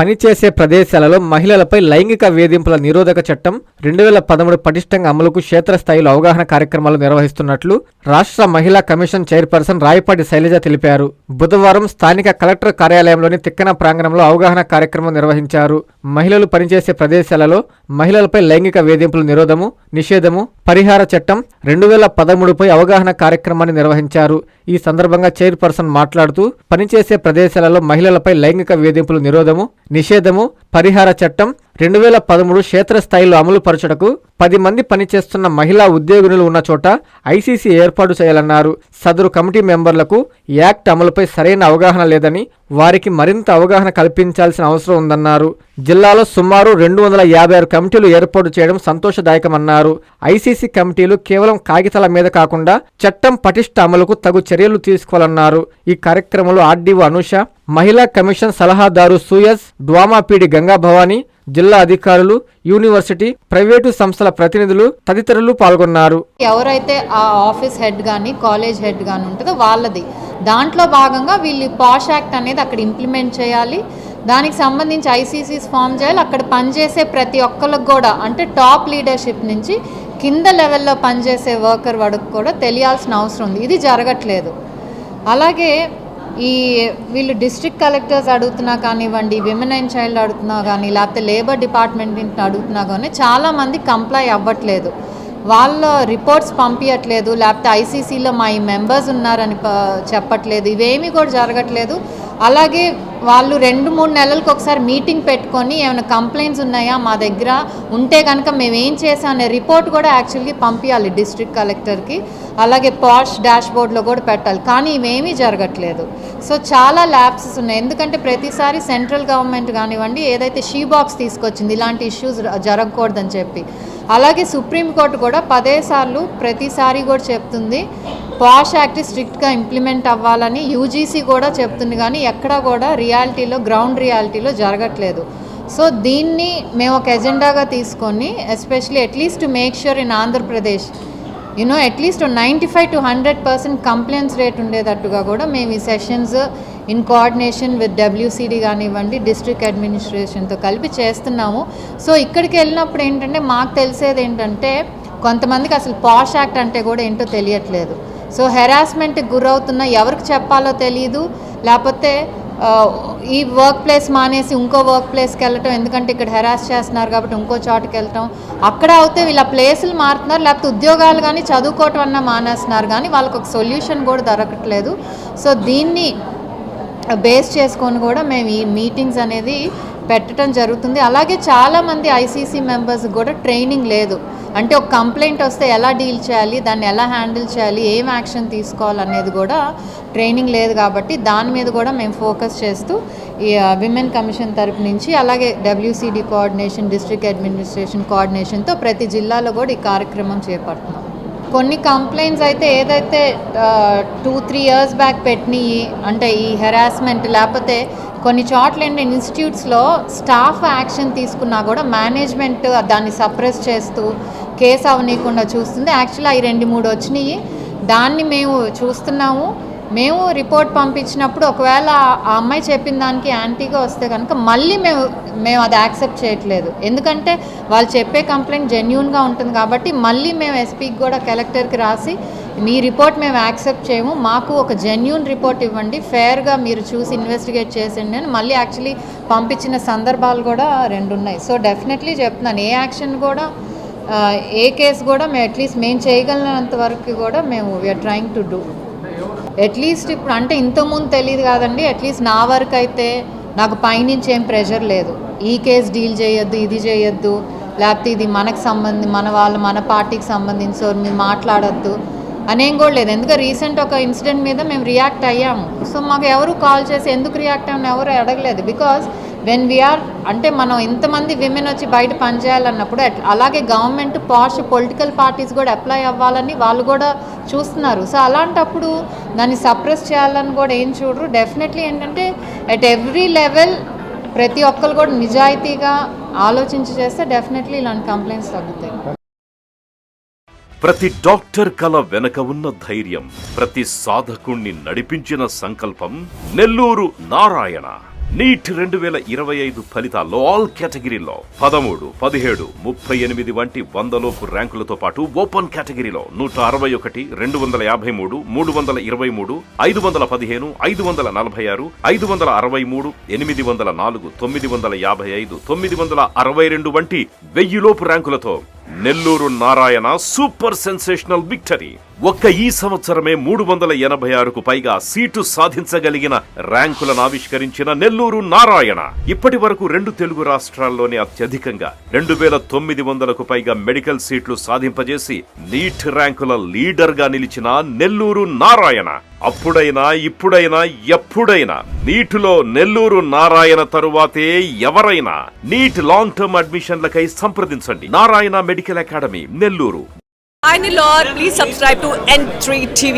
పనిచేసే ప్రదేశాలలో మహిళలపై లైంగిక వేధింపుల నిరోధక చట్టం 2013 పటిష్టంగా అమలుకు క్షేత్రస్థాయిలో అవగాహన కార్యక్రమాలు నిర్వహిస్తున్నట్లు రాష్ట్ర మహిళా కమిషన్ చైర్పర్సన్ రాయపాటి శైలజ తెలిపారు. బుధవారం స్థానిక కలెక్టర్ కార్యాలయంలోని తిక్కన ప్రాంగణంలో అవగాహన కార్యక్రమం నిర్వహించారు. మహిళలు పనిచేసే ప్రదేశాలలో మహిళలపై లైంగిక వేధింపుల నిరోధము, నిషేధము, పరిహార చట్టం 2013పై అవగాహన కార్యక్రమాన్ని నిర్వహించారు. ఈ సందర్భంగా చైర్పర్సన్ మాట్లాడుతూ పనిచేసే ప్రదేశాలలో మహిళలపై లైంగిక వేధింపుల నిరోధము, నిషేధము, పరిహార చట్టం 2013 క్షేత్రస్థాయిలో అమలు పరచుటకు 10 మంది పనిచేస్తున్న మహిళా ఉద్యోగినులు ఉన్న చోట ఐసీసీ ఏర్పాటు చేయాలన్నారు. సదరు కమిటీ మెంబర్లకు యాక్ట్ అమలుపై సరైన అవగాహన లేదని, వారికి మరింత అవగాహన కల్పించాల్సిన అవసరం ఉందన్నారు. జిల్లాలో సుమారు 256 కమిటీలు ఏర్పాటు చేయడం సంతోషదాయకమన్నారు. ఐసీసీ కమిటీలు కేవలం కాగితాల మీద కాకుండా చట్టం పటిష్ట అమలుకు తగు చర్యలు తీసుకోవాలన్నారు. ఈ కార్యక్రమంలో ఆర్డీఓ అనూష, మహిళా కమిషన్ సలహాదారు సూయజ్, డ్వామాపీడి గంగా భవానీ, జిల్లా అధికారులు, యూనివర్సిటీ, ప్రైవేటు సంస్థల ప్రతినిధులు తదితరులు పాల్గొన్నారు. ఎవరైతే ఆ ఆఫీస్ హెడ్ కానీ కాలేజ్ హెడ్ కానీ ఉంటుందో వాళ్ళది దాంట్లో భాగంగా వీళ్ళు పాష్ యాక్ట్ అనేది అక్కడ ఇంప్లిమెంట్ చేయాలి. దానికి సంబంధించి ఐసీసీస్ ఫామ్ చేయాలి. అక్కడ పనిచేసే ప్రతి ఒక్కరికి కూడా, అంటే టాప్ లీడర్షిప్ నుంచి కింద లెవెల్లో పనిచేసే వర్కర్ వరకు కూడా తెలియాల్సిన అవసరం ఉంది. ఇది జరగట్లేదు. అలాగే వీళ్ళు డిస్ట్రిక్ట్ కలెక్టర్స్ అడుగుతున్నా కానివ్వండి, విమెన్ అండ్ చైల్డ్ అడుగుతున్నా కానీ, లేకపోతే లేబర్ డిపార్ట్మెంట్ అడుగుతున్నా కానీ చాలామంది కంప్లై అవ్వట్లేదు. వాళ్ళ రిపోర్ట్స్ పంపించట్లేదు, లేకపోతే ఐసీసీలో మా ఈ మెంబర్స్ ఉన్నారని చెప్పట్లేదు. ఇవేమీ కూడా జరగట్లేదు. అలాగే వాళ్ళు 2-3 నెలలకు ఒకసారి మీటింగ్ పెట్టుకొని ఏమైనా కంప్లైంట్స్ ఉన్నాయా మా దగ్గర ఉంటే కనుక మేము ఏం చేసాం అనే రిపోర్ట్ కూడా యాక్చువల్లీ పంపించాలి డిస్ట్రిక్ట్ కలెక్టర్కి. అలాగే పాష్ డాష్ బోర్డ్లో కూడా పెట్టాలి. కానీ ఇవేమీ జరగట్లేదు. సో చాలా ల్యాప్సెస్ ఉన్నాయి. ఎందుకంటే ప్రతిసారి సెంట్రల్ గవర్నమెంట్ కానివ్వండి ఏదైతే షీ బాక్స్ తీసుకొచ్చింది ఇలాంటి ఇష్యూస్ జరగకూడదని చెప్పి, అలాగే సుప్రీంకోర్టు కూడా 10 సార్లు ప్రతిసారి కూడా చెప్తుంది పాష్ యాక్ట్ స్ట్రిక్ట్గా ఇంప్లిమెంట్ అవ్వాలని. యూజీసీ కూడా చెప్తుంది, కానీ ఎక్కడా కూడా రియాలిటీలో గ్రౌండ్ రియాలిటీలో జరగట్లేదు. సో దీన్ని మేము ఒక ఎజెండాగా తీసుకొని especially at least to make sure in Andhra Pradesh at least 95 to 100% complaints rate ఉండేటట్టుగా కూడా మేము ఈ sessions in coordination with WCD కానివ్వండి డిస్ట్రిక్ట్ అడ్మినిస్ట్రేషన్తో కలిపి చేస్తున్నాము. సో ఇక్కడికి వెళ్ళినప్పుడు ఏంటంటే మాకు తెలిసేది ఏంటంటే కొంతమందికి అసలు పాష్ యాక్ట్ అంటే కూడా ఏంటో తెలియట్లేదు. సో హెరాస్మెంట్కి గురవుతున్న ఎవరికి చెప్పాలో తెలియదు, లేకపోతే ఈ వర్క్ ప్లేస్ మానేసి ఇంకో వర్క్ ప్లేస్కి వెళ్ళటం, ఎందుకంటే ఇక్కడ హెరాస్ చేస్తున్నారు కాబట్టి ఇంకో చోటుకి వెళ్ళటం. అక్కడ అయితే వీళ్ళ ప్లేసులు మారుతున్నారు, లేకపోతే ఉద్యోగాలు కానీ చదువుకోవటం అన్నా మానేస్తున్నారు, కానీ వాళ్ళకి ఒక సొల్యూషన్ కూడా దొరకట్లేదు. సో దీన్ని బేస్ చేసుకొని కూడా మేము ఈ మీటింగ్స్ అనేది పెట్టడం జరుగుతుంది. అలాగే చాలామంది ఐసీసీ మెంబర్స్ కూడా ట్రైనింగ్ లేదు. అంటే ఒక కంప్లైంట్ వస్తే ఎలా డీల్ చేయాలి, దాన్ని ఎలా హ్యాండిల్ చేయాలి, ఏం యాక్షన్ తీసుకోవాలనేది కూడా ట్రైనింగ్ లేదు. కాబట్టి దాని మీద కూడా మేము ఫోకస్ చేస్తూ ఈ విమెన్ కమిషన్ తరపు నుంచి అలాగే డబ్ల్యూసీడీ కోఆర్డినేషన్ డిస్ట్రిక్ట్ అడ్మినిస్ట్రేషన్ కోఆర్డినేషన్తో ప్రతి జిల్లాలో కూడా ఈ కార్యక్రమం చేపడుతున్నాం. కొన్ని కంప్లైంట్స్ అయితే ఏదైతే 2-3 years బ్యాక్ పెట్టినవి, అంటే ఈ హెరాస్మెంట్ లేకపోతే కొన్ని చోట్ల ఏంటంటే ఇన్స్టిట్యూట్స్లో స్టాఫ్ యాక్షన్ తీసుకున్నా కూడా మేనేజ్మెంట్ దాన్ని సప్రెస్ చేస్తూ కేసు అవనీయకుండా చూస్తుంది. యాక్చువల్లీ అవి 2-3 వచ్చినాయి. దాన్ని మేము చూస్తున్నాము. మేము రిపోర్ట్ పంపించినప్పుడు ఒకవేళ ఆ అమ్మాయి చెప్పిన దానికి యాంటీగా వస్తే కనుక మళ్ళీ మేము అది యాక్సెప్ట్ చేయట్లేదు. ఎందుకంటే వాళ్ళు చెప్పే కంప్లైంట్ జెన్యూన్గా ఉంటుంది కాబట్టి మళ్ళీ మేము ఎస్పీకి కూడా కలెక్టర్కి రాసి మీ రిపోర్ట్ మేము యాక్సెప్ట్ చేయము, మాకు ఒక జెన్యూన్ రిపోర్ట్ ఇవ్వండి, ఫేర్గా మీరు చూసి ఇన్వెస్టిగేట్ చేసండి అని మళ్ళీ యాక్చువల్లీ పంపించిన సందర్భాలు కూడా 2 ఉన్నాయి. సో డెఫినెట్లీ చెప్తున్నాను, ఏ యాక్షన్ కూడా ఏ కేసు కూడా మేము అట్లీస్ట్ మేము చేయగలిగినంత వరకు కూడా మేము we are trying to do. At least ఇప్పుడు అంటే ఇంతకుముందు తెలియదు కాదండి, అట్లీస్ట్ నా వరకు అయితే నాకు పైనుంచి ఏం ప్రెషర్ లేదు. ఈ కేసు డీల్ చేయొద్దు, ఇది చేయొద్దు, లేకపోతే ఇది మనకు మన పార్టీకి సంబంధించి సో మీరు మాట్లాడొద్దు అనేం కూడా లేదు. ఎందుకంటే రీసెంట్ ఒక ఇన్సిడెంట్ మీద మేము రియాక్ట్ అయ్యాము. సో మాకు ఎవరు కాల్ చేసి ఎందుకు రియాక్ట్ అయ్యామని ఎవరు అడగలేదు. బికాజ్ వెన్ వీఆర్ అంటే మనం ఇంతమంది విమెన్ వచ్చి బయట పనిచేయాలన్నప్పుడు అలాగే గవర్నమెంట్ పాష్ పొలిటికల్ పార్టీస్ కూడా అప్లై అవ్వాలని వాళ్ళు కూడా చూస్తున్నారు. సో అలాంటప్పుడు దాన్ని సప్రెస్ చేయాలని కూడా ఏం చూడరు. డెఫినెట్లీ ఏంటంటే అట్ ఎవ్రీ లెవెల్ ప్రతి ఒక్కరు కూడా నిజాయితీగా ఆలోచించి చేస్తే డెఫినెట్లీ ఇలాంటి కంప్లైంట్స్ తగ్గుతాయి. ప్రతి డాక్టర్ కల వెనక ఉన్న ధైర్యం, ప్రతి సాధకుణ్ణి నడిపించిన సంకల్పం నెల్లూరు నారాయణ. నీట్ 2025 ఫలితాల్లో ఆల్ కేటగిరీలో 13, 17, 38 వంటి 100లోపు ర్యాంకులతో పాటు ఓపెన్ కేటగిరీలో 161, 253, 323, 515, 546, 563, 804, 955, 962 వంటి 1000లోపు ర్యాంకులతో Nellore Narayana super sensational victory. ఒక్క ఈ సంవత్సరమే 386కు పైగా సీటు సాధించగలిగిన ర్యాంకులను ఆవిష్కరించిన నెల్లూరు నారాయణ ఇప్పటి వరకు 2 తెలుగు రాష్ట్రాల్లోనే అత్యధికంగా 2900కు పైగా మెడికల్ సీట్లు సాధింపజేసి నీట్ ర్యాంకుల లీడర్ గా నిలిచిన నెల్లూరు నారాయణ అప్పుడైనా ఇప్పుడైనా ఎప్పుడైనా నీటిలో నెల్లూరు నారాయణ తరువాతే ఎవరైనా. నీట్ లాంగ్ టర్మ్ అడ్మిషన్లకై సంప్రదించండి. Narayana medical academy, Nellore. Hi Nilor, please subscribe to N3 TV.